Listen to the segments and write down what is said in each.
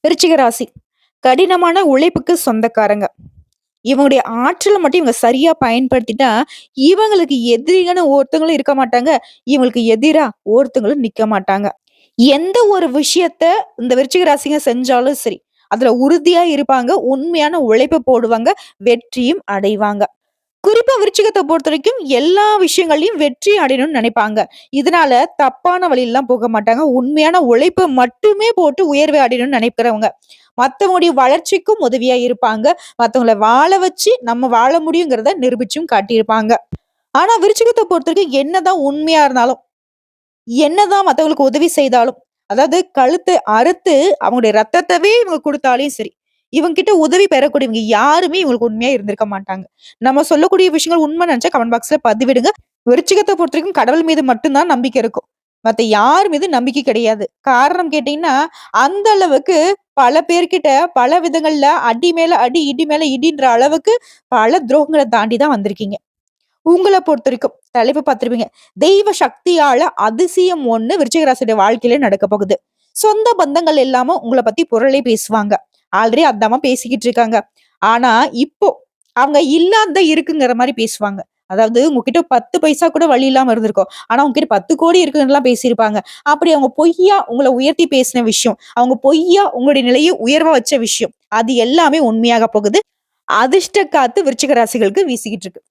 விருச்சிக ராசி கடினமான உழைப்புக்கு சொந்தக்காரங்க. இவங்களுடைய ஆற்றல மட்டும் இவங்க சரியா பயன்படுத்திட்டா, இவங்களுக்கு எதிரிகன்னு ஒருத்தவங்களும் இருக்க மாட்டாங்க. இவங்களுக்கு எதிரா ஒருத்தவங்களும் நிக்க மாட்டாங்க. எந்த ஒரு விஷயத்த இந்த விருச்சிக ராசிங்க செஞ்சாலும் சரி, அதுல உறுதியா இருப்பாங்க. உண்மையான உழைப்ப போடுவாங்க. வெற்றியும் அடைவாங்க. குறிப்பா விருச்சிகத்த பொறுத்தவரைக்கும் எல்லா விஷயங்கள்லயும் வெற்றி அடையணும்னு நினைப்பாங்க. இதனால தப்பான வழியிலலாம் போக மாட்டாங்க. உண்மையான உழைப்ப மட்டுமே போட்டு உயர்வை அடையணும்னு நினைக்கிறவங்க. மத்தவங்களுடைய வளர்ச்சிக்கும் உதவியா இருப்பாங்க. மத்தவங்கள வாழ வச்சு நம்ம வாழ முடியுங்கிறத நிரூபிச்சும் காட்டியிருப்பாங்க. ஆனா விருச்சிகத்த பொறுத்தவரைக்கும் என்னதான் உண்மையா இருந்தாலும், என்னதான் மத்தவங்களுக்கு உதவி செய்தாலும், அதாவது கழுத்த அறுத்து அவங்களுடைய ரத்தத்தவே இவங்க குடுத்தாலும் சரி, இவங்க கிட்ட உதவி பெறக்கூடியவங்க யாருமே இவங்களுக்கு உண்மையா இருந்திருக்க மாட்டாங்க. நம்ம சொல்லக்கூடிய விஷயங்கள் உண்மை நினைச்சா கமெண்ட் பாக்ஸ்ல பதிவிடுங்க. விருச்சிகத்த பொறுத்தவரைக்கும் கடவுள் மீது மட்டும் தான் நம்பிக்கை இருக்கும். மத்த யார் மீது நம்பிக்கை கிடையாது. காரணம் கேட்டீங்கன்னா, அந்த அளவுக்கு பல பேர்கிட்ட பல விதங்கள்ல அடி மேல அடி, இடி மேல இடின்ற அளவுக்கு பல துரோகங்கள தாண்டி தான் வந்திருக்கீங்க. உங்கள பொறுத்தவரைக்கும் தலைப்பு பார்த்திருப்பீங்க. தெய்வ சக்தியால அதிசயம் ஒண்ணு விருச்சிக ராசியுடைய வாழ்க்கையில நடக்க போகுது. சொந்த பந்தங்கள் இல்லாம உங்கள பத்தி புரளி பேசுவாங்க. ஆல்ரெடி அதாம்மா பேசிக்கிட்டு இருக்காங்க. ஆனா, இப்போ அவங்க இல்லாதத இருக்குங்கிற மாரி பேசுவாங்க. அதாவது உங்ககிட்ட 10 பைசா கூட வழி இல்லாம இருந்திருக்கும். ஆனா, உங்ககிட்ட 10 கோடி இருக்குன்னுலாம் பேசியிருப்பாங்க. அப்படி அவங்க பொய்யா உங்கள உயர்த்தி பேசின விஷயம், அவங்க பொய்யா உங்களுடைய நிலைய உயர்வா வச்ச விஷயம், அது எல்லாமே உண்மையாக போகுது. அதிர்ஷ்ட காத்து விருச்சிக ராசிகளுக்கு வீசிக்கிட்டு இருக்கு.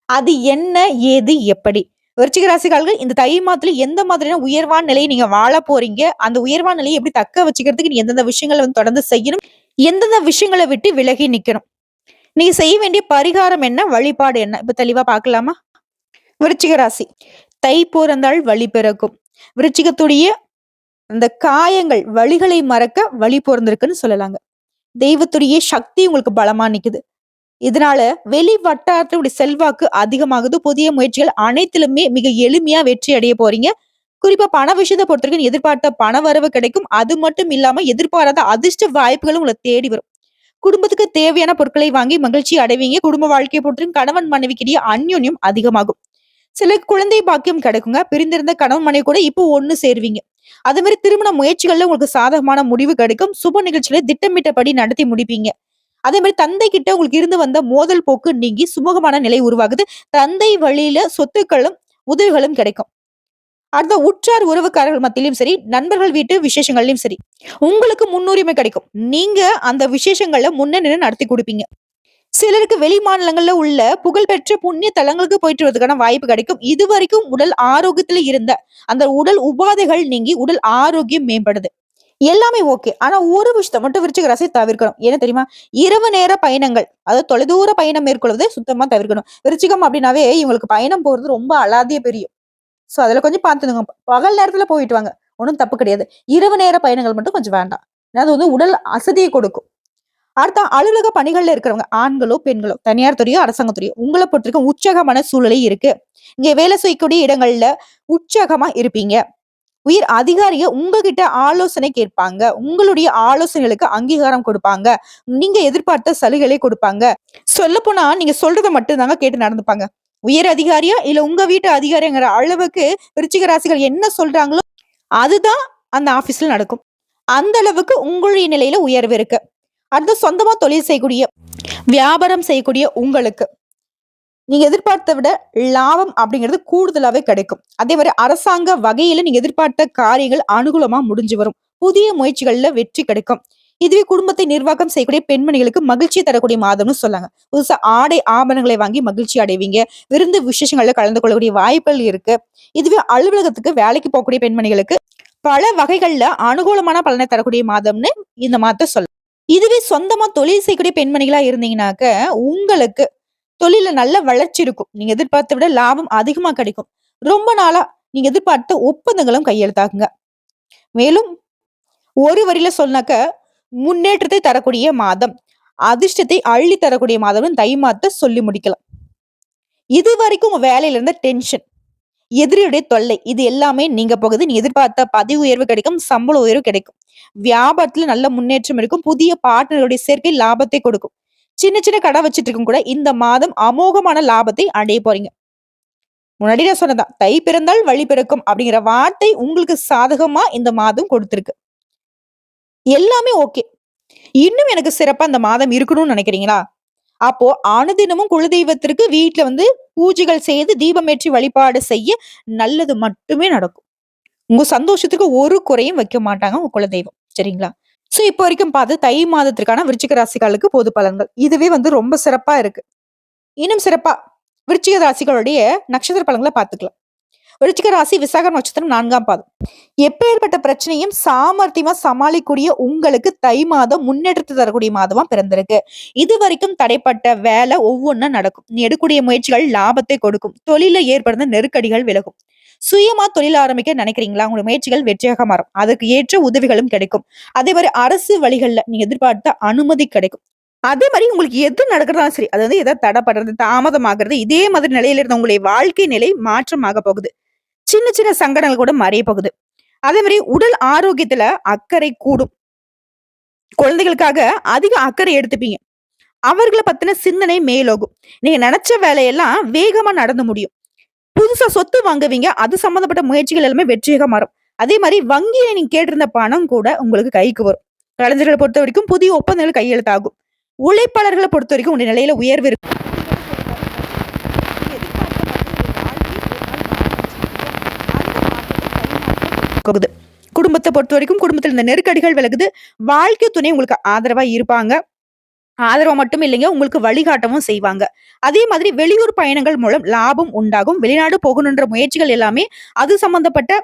அது என்ன? ஏது? எப்படி? விருச்சிக ராசிக்காரர்கள் இந்த தை மாதத்துல எந்த மாதிரியான உயர்வான நிலையை நீங்க வாழ போறீங்க? அந்த உயர்வான நிலையை எப்படி தக்க வச்சுக்கிறதுக்கு நீ எந்தெந்த விஷயங்கள வந்து தொடர்ந்து செய்யணும்? எந்தெந்த விஷயங்கள விட்டு விலகி நிக்கணும்? நீங்க செய்ய வேண்டிய பரிகாரம் என்ன? வழிபாடு என்ன? இப்ப தெளிவா பார்க்கலாமா? விருச்சிக ராசி. தை பிறந்தால் வழி பிறக்கும். விருச்சிகத்துடைய அந்த காயங்கள், வலிகளை மறக்க வழி பொறந்திருக்குன்னு சொல்லலாங்க. தெய்வத்துடைய சக்தி உங்களுக்கு பலமா நிக்குது. இதனால வெளி வட்டாரத்தினுடைய செல்வாக்கு அதிகமாகுது. புதிய முயற்சிகள் அனைத்திலுமே மிக எளிமையா வெற்றி அடைய போறீங்க. குறிப்பா பண விஷயத்த பொறுத்தவரைக்கும் எதிர்பார்த்த பண வரவு கிடைக்கும். அது மட்டும் இல்லாம எதிர்பாராத அதிர்ஷ்ட வாய்ப்புகளும் உங்கள தேடி வரும். குடும்பத்துக்கு தேவையான பொருட்களை வாங்கி மகிழ்ச்சி அடைவீங்க. குடும்ப வாழ்க்கையை பொறுத்தவரைக்கும் கணவன் மனைவிக்கிடையே அந்யோன்யம் அதிகமாகும். சிலருக்கு குழந்தை பாக்கியம் கிடைக்குங்க. பிரிந்திருந்த கணவன் மனைவி கூட இப்போ ஒண்ணு சேருவீங்க. அதே மாதிரி திருமண முயற்சிகள்ல உங்களுக்கு சாதகமான முடிவு கிடைக்கும். சுப நிகழ்ச்சிகளை திட்டமிட்டபடி நடத்தி முடிப்பீங்க. அதே மாரி தந்தை கிட்ட உங்களுக்கு இருந்து வந்த மோதல் போக்கு நீங்கி சுமூகமான நிலை உருவாகுது. தந்தை வழியில சொத்துக்களும், உதவிகளும் கிடைக்கும். அடுத்த உற்றார் உறவுக்காரர்கள் மத்தியிலும் சரி, நண்பர்கள் வீட்டு விசேஷங்கள்லயும் சரி, உங்களுக்கு முன்னுரிமை கிடைக்கும். நீங்க அந்த விசேஷங்கள முன்ன நின்னு நடத்தி குடுப்பீங்க. சிலருக்கு வெளி மாநிலங்கள்ல உள்ள புகழ்பெற்ற புண்ணிய தலங்களுக்கு போயிட்டு வரதுக்கான வாய்ப்பு கிடைக்கும். இதுவரைக்கும் உடல் ஆரோக்கியத்துல இருந்த அந்த உடல் உபாதைகள் நீங்கி உடல் ஆரோக்கியம் மேம்படுது. எல்லாமே ஓகே. ஆனா ஒரு விஷயத்த மட்டும் விருச்சிக ராசி தவிர்க்கணும். என்ன தெரியுமா? இரவு நேர பயணங்கள், அதாவது தொலைதூர பயணம் மேற்கொள்வதை சுத்தமா தவிர்க்கணும். விருச்சிகம் அப்படின்னாவே இவங்களுக்கு பயணம் போறது ரொம்ப அலாதிய பிரியம். சோ அதுல கொஞ்சம் பார்த்துக்கோங்க. பகல் நேரத்துல போயிட்டு வாங்க. ஒண்ணும் தப்பு கிடையாது. இரவு நேர பயணங்கள் மட்டும் கொஞ்சம் வேண்டாம். ஏன்னா அது வந்து உடல் அசதியை கொடுக்கும். அடுத்த அலுவலக பணிகள்ல இருக்கிறவங்க, ஆண்களோ, பெண்களோ, தனியார் துறையோ, அரசாங்க துறையோ, உங்கள பொறுத்தவரைக்கும் உற்சாகமான சூழ்நிலை இருக்கு. இங்க வேலை செய்யக்கூடிய இடங்கள்ல உற்சாகமா இருப்பீங்க. உயர் அதிகாரிக உங்ககிட்ட ஆலோசனை கேட்பாங்க. உங்களுடைய ஆலோசனைகளுக்கு அங்கீகாரம் கொடுப்பாங்க. நீங்க எதிர்பார்த்த சலுகைகளை கொடுப்பாங்க. சொல்லப்போனா நீங்க சொல்றத மட்டும் தாங்க கேட்டு நடந்துப்பாங்க. உயர் அதிகாரியா இல்ல உங்க வீட்டு அதிகாரிங்கிற அளவுக்கு விருச்சிக ராசிகள் என்ன சொல்றாங்களோ அதுதான் அந்த ஆபீஸ்ல நடக்கும். அந்த அளவுக்கு உங்களுடைய நிலையில உயர்வு இருக்கு. அடுத்து சொந்தமா தொழில் செய்யக்கூடிய, வியாபாரம் செய்யக்கூடிய உங்களுக்கு நீங்க எதிர்பார்த்த விட லாபம் அப்படிங்கிறது கூடுதலாவே கிடைக்கும். அதே மாதிரி அரசாங்க வகையில நீங்க எதிர்பார்த்த காரியங்கள் அனுகூலமா முடிஞ்சு வரும். புதிய முயற்சிகள்ல வெற்றி கிடைக்கும். இதுவே குடும்பத்தை நிர்வாகம் செய்யக்கூடிய பெண்மணிகளுக்கு மகிழ்ச்சி தரக்கூடிய மாதம்னு சொல்லாங்க. புதுசா ஆடை ஆபரணங்களை வாங்கி மகிழ்ச்சி அடைவீங்க. விருந்து விசேஷங்கள்ல கலந்து கொள்ளக்கூடிய வாய்ப்புகள் இருக்கு. இதுவே அலுவலகத்துக்கு வேலைக்கு போகக்கூடிய பெண்மணிகளுக்கு பல வகைகள்ல அனுகூலமான பலனை தரக்கூடிய மாதம்னு இந்த மாதத்தை சொல்லலாம். இதுவே சொந்தமா தொழில் செய்யக்கூடிய பெண்மணிகளா இருந்தீங்கன்னாக்க உங்களுக்கு தொழில்ல நல்ல வளர்ச்சி இருக்கும். நீங்க எதிர்பார்த்த விட லாபம் அதிகமா கிடைக்கும். ரொம்ப நாளா நீங்க எதிர்பார்த்த ஒப்பந்தங்களும் கையெழுத்தாகுங்க. மேலும் ஒரு வரியில சொன்னாக்க முன்னேற்றத்தை தரக்கூடிய மாதம், அதிர்ஷ்டத்தை அள்ளி தரக்கூடிய மாதம்னு தை மாதத்த சொல்லி முடிக்கலாம். இதுவரைக்கும் உங்க வேலையில இருந்த டென்ஷன், எதிரியுடைய தொல்லை இது எல்லாமே நீங்க போகுது. நீ எதிர்பார்த்த பதவி உயர்வு கிடைக்கும், சம்பள உயர்வு கிடைக்கும். வியாபாரத்துல நல்ல முன்னேற்றம் இருக்கும். புதிய பார்ட்னருடைய சேர்க்கை லாபத்தை கொடுக்கும். சின்ன சின்ன கடை வச்சுட்டு இருக்கும் கூட இந்த மாதம் அமோகமான லாபத்தை அடைய போறீங்க. முன்னாடி நான் சொன்னதான் தை பிறந்தால் வழி பிறக்கும் அப்படிங்கிற வார்த்தை உங்களுக்கு சாதகமா இந்த மாதம் கொடுத்திருக்கு. எல்லாமே ஓகே. இன்னும் எனக்கு சிறப்பா இந்த மாதம் இருக்கணும்னு நினைக்கிறீங்களா? அப்போ அனுதினமும் குலதெய்வத்திற்கு வீட்ல வந்து பூஜைகள் செய்து தீபமேற்றி வழிபாடு செய்ய நல்லது மட்டுமே நடக்கும். உங்க சந்தோஷத்துக்கு ஒரு குறையும் வைக்க மாட்டாங்க உங்க குலதெய்வம். சரிங்களா? சோ, இப்போ வரைக்கும் பார்த்து தை மாதத்திற்கான விருச்சிக ராசிகளுக்கு பொது பலன்கள். இதுவே வந்து ரொம்ப சிறப்பா இருக்கு. இன்னும் சிறப்பா விருச்சிக ராசிகளுடைய நட்சத்திர பலன்கள பார்த்துக்கலாம். விருச்சிக ராசி விசாகம் நட்சத்திரம் 4ஆம் பாதம். எப்பேற்பட்ட பிரச்சனையும் சாமர்த்தியமா சமாளிக்கக்கூடிய உங்களுக்கு தை மாதம் முன்னேற்றத்தை தரக்கூடிய மாதமா பிறந்திருக்கு. இதுவரைக்கும் தடைப்பட்ட வேலை ஒவ்வொன்னா நடக்கும். நீ எடுக்கக்கூடிய முயற்சிகள் லாபத்தை கொடுக்கும். தொழில ஏற்படுத்த நெருக்கடிகள் விலகும். சுயமா தொழில் ஆரம்பிக்க நினைக்கிறீங்களா? உங்களுடைய முயற்சிகள் வெற்றியாக மாறும். அதற்கு ஏற்ற உதவிகளும் கிடைக்கும். அதே மாதிரி அரசு வழிகள்ல நீங்க எதிர்பார்த்த அனுமதி கிடைக்கும். அதே மாரி உங்களுக்கு எது நடக்கிறதாலும் சரி, அது வந்து ஏதாவது தடைப்படுறது, தாமதமாகுறது, இதே மாதிரி நிலையில இருந்த உங்களுடைய வாழ்க்கை நிலை மாற்றமாக போகுது. சின்ன சின்ன சங்கடங்கள் கூட மறைய போகுது. அதே மாரி உடல் ஆரோக்கியத்துல அக்கறை கூடும். குழந்தைகளுக்காக அதிக அக்கறை எடுத்துப்பீங்க. அவர்கள பத்தின சிந்தனை மேலோகும். நீங்க நெனச்ச வேலையெல்லாம் வேகமா நடந்து முடியும். புதுசா சொத்து வாங்குவீங்க. அது சம்பந்தப்பட்ட முயற்சிகள் எல்லாமே வெற்றியாக மாறும். அதே மாரி வங்கியில நீங்க கேட்டிருந்த பணம் கூட உங்களுக்கு கைக்கு வரும். கலைஞர்கள பொறுத்தவரைக்கும் புதிய ஒப்பந்தங்கள் கையெழுத்தாகும். உழைப்பாளர்கள பொறுத்தவரைக்கும் உங்க நிலையில உயர்வு இருக்கும். போகுது. குடும்பத்த பொறுத்தவரைக்கும் குடும்பத்துல இந்த நெருக்கடிகள் விலகுது. வாழ்க்கை துணை உங்களுக்கு ஆதரவா இருப்பாங்க. ஆதரவு மட்டும் இல்லைங்க, உங்களுக்கு வழிகாட்டவும் செய்வாங்க. அதே மாதிரி வெளியூர் பயணங்கள் மூலம் லாபம் உண்டாகும். வெளிநாடு போகணுன்ற முயற்சிகள் எல்லாமே அது சம்பந்தப்பட்ட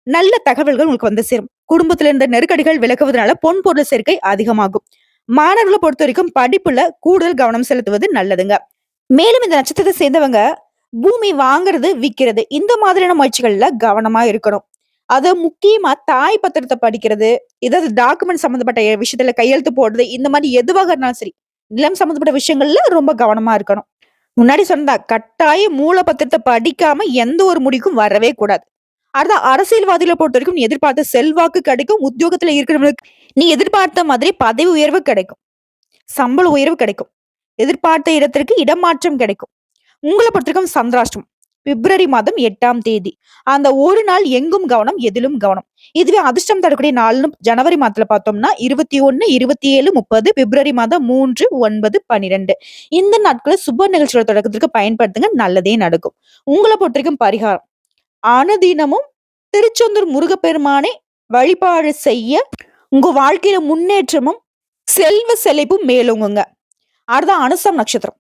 நல்ல தகவல்கள் உங்களுக்கு வந்து சேரும். குடும்பத்துல இருந்த நெருக்கடிகள் விலகுவதனால பொன் பொருள் சேர்க்கை அதிகமாகும். மாணவர்களை பொறுத்த வரைக்கும் படிப்புல கூடுதல் கவனம் செலுத்துவது நல்லதுங்க. மேலும் இந்த நட்சத்திரத்தை சேர்ந்தவங்க பூமி வாங்குறது, விக்கிறது இந்த மாதிரியான முயற்சிகள்ல கவனமா இருக்கணும். அது முக்கியமா தாய் பத்திரத்தை படிக்கிறது, ஏதாவது டாக்குமெண்ட் சம்பந்தப்பட்ட விஷயத்துல கையெழுத்து போடுறது, இந்த மாதிரி எதுவாக இருந்தாலும் சரி, நிலம் சம்பந்தப்பட்ட விஷயங்கள்ல ரொம்ப கவனமா இருக்கணும். முன்னாடி சொன்னா கட்டாய மூல பத்திரத்தை படிக்காம எந்த ஒரு முடிவுக்கும் வரவே கூடாது. அடுத்த அரசியல்வாதிகளை பொறுத்த வரைக்கும் நீ எதிர்பார்த்த செல்வாக்கு கிடைக்கும். உத்தியோகத்துல இருக்கிறவங்களுக்கு நீ எதிர்பார்த்த மாதிரி பதவி உயர்வு கிடைக்கும். சம்பள உயர்வு கிடைக்கும். எதிர்பார்த்த இடத்திற்கு இடமாற்றம் கிடைக்கும். உங்கள பொறுத்தவரைக்கும் சந்திராஷ்டமம். பிப்ரவரி மாதம் 8ஆம் தேதி. அந்த ஒரு நாள் எங்கும் கவனம், எதிலும் கவனம். இதுவே அதிர்ஷ்டம் தரக்கூடிய நாள்னு ஜனவரி மாதத்துல பார்த்தோம்னா 21, 27, 30, பிப்ரவரி மாதம் 3, 9, 12. இந்த நாட்கள சுப நிகழ்ச்சியோட தொடக்கத்திற்கு பயன்படுத்துங்க. நல்லதே நடக்கும். உங்கள பொறுத்தவரைக்கும் பரிகாரம். அனுதினமும் திருச்செந்தூர் முருகப்பெருமானை வழிபாடு செய்ய உங்க வாழ்க்கையில முன்னேற்றமும் செல்வ செழிப்பும் மேலோங்குங்க. அடுத்த அனுசம் நட்சத்திரம்.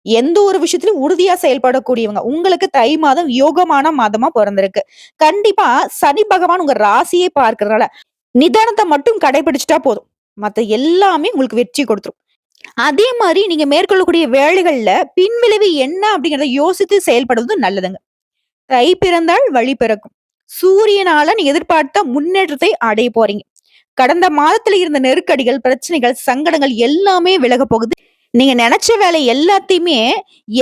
எந்த ஒரு விஷயத்திலும் உறுதியா செயல்படக்கூடியவங்க. உங்களுக்கு தை மாதம் யோகமான மாதமா பிறந்திருக்கு. கண்டிப்பா சனி பகவான் உங்க ராசியை பார்க்கிறதால நிதானத்தை மட்டும் கடைபிடிச்சிட்டா போதும். மத்த எல்லாமே உங்களுக்கு வெற்றி கொடுத்துரும். அதே மாதிரி நீங்க மேற்கொள்ளக்கூடிய வேலைகள்ல பின்விளைவு என்ன அப்படிங்கறத யோசித்து செயல்படுவது நல்லதுங்க. தை பிறந்தால் வழி பிறக்கும். சூரியனால நீ எதிர்பார்த்த முன்னேற்றத்தை அடைய போறீங்க. கடந்த மாதத்துல இருந்த நெருக்கடிகள், பிரச்சனைகள், சங்கடங்கள் எல்லாமே விலக போகுது. நீங்க நினைச்ச வேலை எல்லாத்தையுமே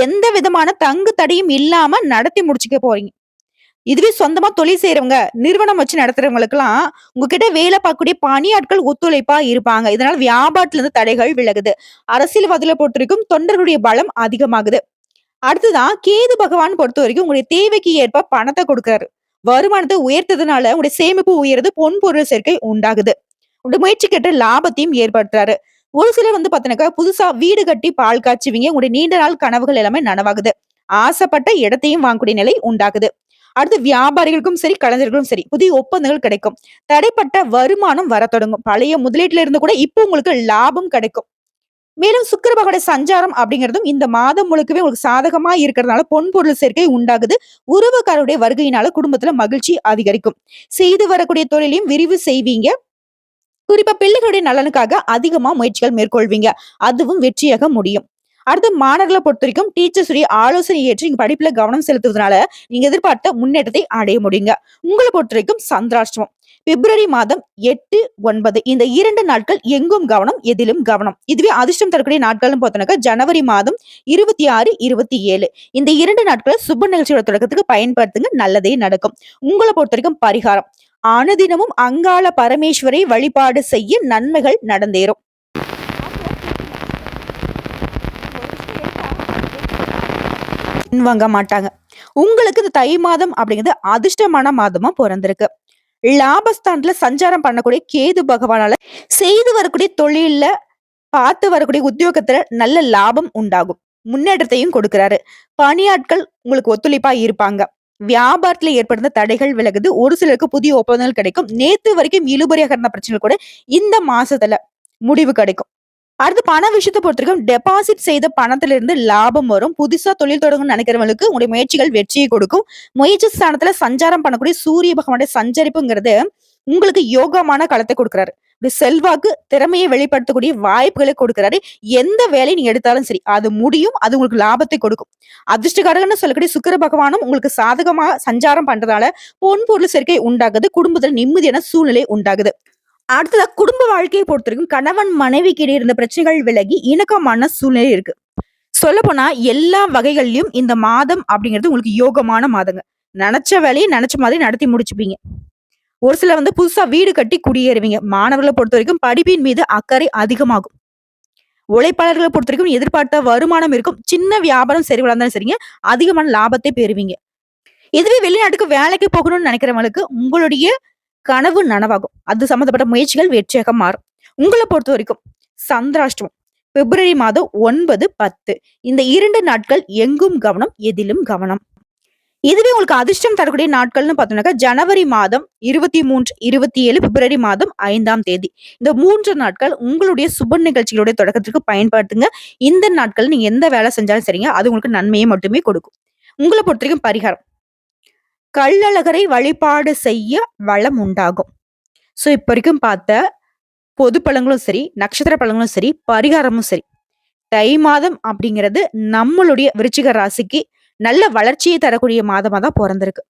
எந்த விதமான தங்கு தடையும் இல்லாம நடத்தி முடிச்சுக்க போறீங்க. இதுவே சொந்தமா தொழில் செய்யறவங்க, நிறுவனம் வச்சு நடத்துறவங்களுக்கெல்லாம் உங்ககிட்ட வேலை பார்க்கக்கூடிய பணியாட்கள் ஒத்துழைப்பா இருப்பாங்க. இதனால வியாபாரத்துல இருந்து தடைகள் விலகுது. அரசியல்வாதிகளை பொறுத்த வரைக்கும் தொண்டர்களுடைய பலம் அதிகமாகுது. அடுத்துதான் கேது பகவான் பொறுத்த வரைக்கும் உங்களுடைய தேவைக்கு ஏற்ப பணத்தை கொடுக்கிறாரு. வருமானத்தை உயர்த்ததுனால உங்களுடைய சேமிப்பு உயருது, பொன் பொருள் சேர்க்கை உண்டாகுது. உங்களுடைய முயற்சிக்கேற்ற லாபத்தையும் ஏற்படுத்துறாரு. ஒரு சிலர் வந்து பாத்தீங்கன்னாக்கா புதுசா வீடு கட்டி பால் காய்ச்சுவீங்க. உங்களுடைய நீண்ட நாள் கனவுகள் எல்லாமே நனவாகுது. ஆசைப்பட்ட இடத்தையும் வாங்கக்கூடிய நிலை உண்டாகுது. அடுத்து வியாபாரிகளுக்கும் சரி, கலைஞர்களுக்கும் சரி புதிய ஒப்பந்தங்கள் கிடைக்கும். தடைப்பட்ட வருமானம் வர தொடங்கும். பழைய முதலீட்டுல இருந்து கூட இப்போ உங்களுக்கு லாபம் கிடைக்கும். மேலும் சுக்கிர பகவானுடைய சஞ்சாரம் அப்படிங்கிறதும் இந்த மாதம் முழுக்கவே உங்களுக்கு சாதகமா இருக்கிறதுனால பொன் பொருள் சேர்க்கை உண்டாகுது. உறவுக்காரருடைய வருகையினால குடும்பத்துல மகிழ்ச்சி அதிகரிக்கும். செய்து வரக்கூடிய தொழிலையும் விரிவு செய்வீங்க. குறிப்பா பிள்ளைகளுடைய நலனுக்காக அதிகமா முயற்சிகள் மேற்கொள்வீங்க. அதுவும் வெற்றியாக முடியும். அடுத்து மாணவர்களை பொறுத்த வரைக்கும் டீச்சர்ஸ் உடைய ஆலோசனை ஏற்று நீங்க படிப்புல கவனம் செலுத்துவதனால நீங்க எதிர்பார்த்த முன்னேற்றத்தை அடைய முடியுங்க. உங்களை பொறுத்த வரைக்கும் சந்திராஷ்டமம். பிப்ரவரி மாதம் 8, 9 இந்த 2 நாட்கள் எங்கும் கவனம், எதிலும் கவனம். இதுவே அதிர்ஷ்டம் தரக்கூடிய நாட்கள்னு பார்த்தோம்னாக்கா ஜனவரி மாதம் 26, 27 இந்த 2 நாட்களை சுப நிகழ்ச்சியோட தொடக்கத்துக்கு பயன்படுத்துங்க. நல்லதே நடக்கும். உங்களை பொறுத்த வரைக்கும் பரிகாரம். அனுதினமும் அங்காள பரமேஸ்வரை வழிபாடு செய்ய நன்மைகள் நடந்தேறும். வாங்க மாட்டாங்க. உங்களுக்கு இந்த தை மாதம் அப்படிங்கிறது அதிர்ஷ்டமான மாதமா பிறந்திருக்கு. லாபஸ்தானத்துல சஞ்சாரம் பண்ணக்கூடிய கேது பகவானால செய்து வரக்கூடிய தொழில்ல பார்த்து வரக்கூடிய உத்தியோகத்துல நல்ல லாபம் உண்டாகும். முன்னேற்றத்தையும் கொடுக்கிறாரு. பணியாட்கள் உங்களுக்கு ஒத்துழைப்பா இருப்பாங்க. வியாபாரத்துல ஏற்படுத்த தடைகள் விலகுது. ஒரு சிலருக்கு புதிய ஒப்பந்தங்கள் கிடைக்கும். நேத்து வரைக்கும் இழுபறியாக இருந்த பிரச்சனைகள் கூட இந்த மாசத்துல முடிவு கிடைக்கும். அடுத்து பண விஷயத்த பொறுத்தவரைக்கும் டெபாசிட் செய்த பணத்துல இருந்து லாபம் வரும். புதுசா தொழில் தொடங்கணும்னு நினைக்கிறவங்களுக்கு உங்களுடைய முயற்சிகள் வெற்றியை கொடுக்கும். முயற்சி ஸ்தானத்துல சஞ்சாரம் பண்ணக்கூடிய சூரிய பகவானுடைய சஞ்சரிப்புங்கிறது உங்களுக்கு யோகமான களத்தை கொடுக்கிறாரு. செல்வாக்கு திறமையை வெளிப்படுத்தக்கூடிய வாய்ப்புகளை கொடுக்கிறாரு. எந்த வேலையை நீங்க எடுத்தாலும் சரி அது முடியும். அது உங்களுக்கு லாபத்தை கொடுக்கும். அதிர்ஷ்டகாரகன்னு சொல்லக்கூடிய சுக்கிர பகவானும் உங்களுக்கு சாதகமா சஞ்சாரம் பண்றதால பொன் பொருள் சேர்க்கை உண்டாகுது. குடும்பத்தில் நிம்மதியான சூழ்நிலை உண்டாகுது. அடுத்ததா குடும்ப வாழ்க்கையை பொறுத்தவரைக்கும் கணவன் மனைவிக்கு இடையே இருந்த பிரச்சனைகள் விலகி இணக்கமான சூழ்நிலை இருக்கு. சொல்ல போனா எல்லா வகைகள்லயும் இந்த மாதம் அப்படிங்கிறது உங்களுக்கு யோகமான மாதங்க. நினைச்ச வேலையை நினைச்ச மாதிரி நடத்தி முடிச்சுப்பீங்க. ஒரு சில புதுசா வீடு கட்டி குடியேறுவீங்க. மாணவர்களை பொறுத்த வரைக்கும் படிப்பின் மீது அக்கறை அதிகமாகும். உழைப்பாளர்களை பொறுத்த வரைக்கும் எதிர்பார்த்த வருமானம் இருக்கும். சின்ன வியாபாரம் சரி வளர்ந்தாலும் சரிங்க, அதிகமான லாபத்தை பெறுவீங்க. இதுவே வெளிநாட்டுக்கு வேலைக்கு போகணும்னு நினைக்கிறவங்களுக்கு உங்களுடைய கனவு நனவாகும். அது சம்பந்தப்பட்ட முயற்சிகள் வெற்றியாக மாறும். உங்களை பொறுத்த வரைக்கும் சந்திராஷ்டமம் பிப்ரவரி மாதம் 9, 10 இந்த 2 நாட்கள் எங்கும் கவனம், எதிலும் கவனம். இதுவே உங்களுக்கு அதிர்ஷ்டம் தரக்கூடிய நாட்கள்னு பார்த்தோம்னாக்கா ஜனவரி மாதம் 23, 27, பிப்ரவரி மாதம் 5ஆம் தேதி. இந்த 3 நாட்கள் உங்களுடைய சுப நிகழ்ச்சிகளுடைய தொடக்கத்திற்கு பயன்படுத்துங்க. இந்த நாட்கள் நீங்க எந்த வேலை செஞ்சாலும் சரிங்க, அது உங்களுக்கு நன்மையை மட்டுமே கொடுக்கும். உங்களை பொறுத்த வரைக்கும் பரிகாரம் கள்ளழகரை வழிபாடு செய்ய வளம் உண்டாகும். சோ இப்ப வரைக்கும் பார்த்த பொது பலன்களும் சரி, நட்சத்திர பலன்களும் சரி, பரிகாரமும் சரி, தை மாதம் அப்படிங்கிறது நம்மளுடைய விருச்சிக ராசிக்கு நல்ல வளர்ச்சியை தரக்கூடிய மாதமா தான் பிறந்திருக்கு.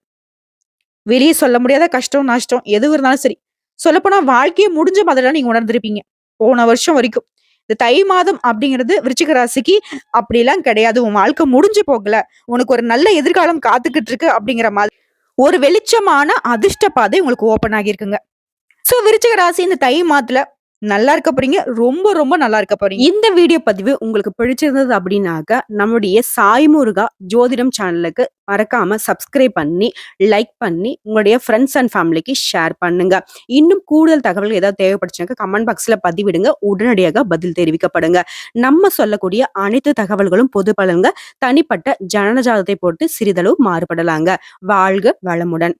வெளியே சொல்ல முடியாத கஷ்டம் நஷ்டம் எது இருந்தாலும் சரி, சொல்லப்போனா வாழ்க்கையை முடிஞ்ச மாதிரிலாம் நீங்க உணர்ந்திருப்பீங்க போன வருஷம் வரைக்கும். இந்த தை மாதம் அப்படிங்கிறது விருச்சிக ராசிக்கு அப்படிலாம் கிடையாது. உன் வாழ்க்கை முடிஞ்சு போகல, உனக்கு ஒரு நல்ல எதிர்காலம் காத்துக்கிட்டு இருக்கு அப்படிங்கிற மாதிரி ஒரு வெளிச்சமான அதிர்ஷ்ட பாதை உங்களுக்கு ஓபன் ஆகியிருக்குங்க. சோ விருச்சிக ராசி இந்த தை மாதத்துல நல்லா இருக்க போறீங்க. ரொம்ப ரொம்ப நல்லா இருக்க போறீங்க. இந்த வீடியோ பதிவு உங்களுக்கு பிடிச்சிருந்தது அப்படின்னாக்க நம்முடைய சாய் முருகா ஜோதிடம் சேனலுக்கு மறக்காம சப்ஸ்கிரைப் பண்ணி லைக் பண்ணி உங்களுடைய ஃப்ரெண்ட்ஸ் அண்ட் ஃபேமிலிக்கு ஷேர் பண்ணுங்க. இன்னும் கூடுதல் தகவல்கள் ஏதாவது தேவைப்படுச்சுனாக்க கமெண்ட் பாக்ஸ்ல பதிவிடுங்க. உடனடியாக பதில் தெரிவிக்கப்படுங்க. நம்ம சொல்லக்கூடிய அனைத்து தகவல்களும் பொது பலன்க, தனிப்பட்ட ஜனனஜாதத்தை பொறுத்து சிறிதளவு மாறுபடலாங்க. வாழ்க வளமுடன்.